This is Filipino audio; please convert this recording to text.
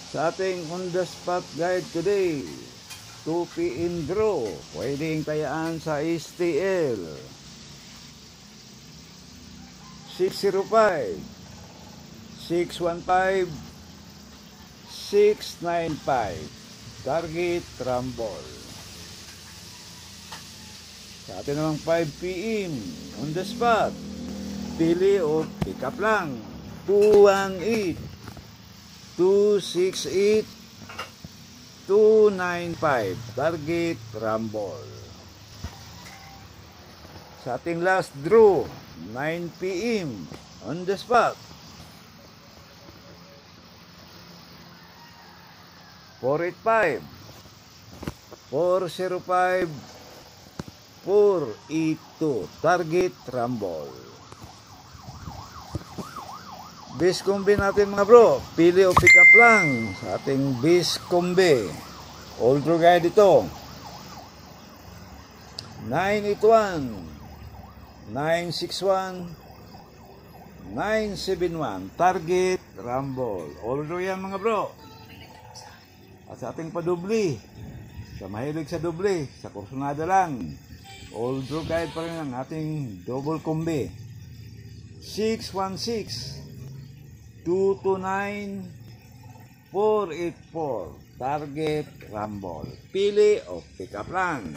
Sa ating on the spot guide today, 2 PM draw, pwedeng tayaan sa STL 605, 615, 695, target rumble. Sa atin namang 5 PM on the spot, pili o pick up lang. 218, 268, 295, target rumble. Sa ating last draw, 9 PM on the spot, 485, 405, 482, target rumble. Base combi natin mga bro, pili o pick up lang sa ating base combi. All draw guide ito, 981, 961, 971, target rumble. All draw yan mga bro. At sa ating padubli, sa mahilig sa dubli, sa kursunada lang, all draw guide pa rin ang ating double combi. 616, 229, 484, target rumble. Pili o pick up lang.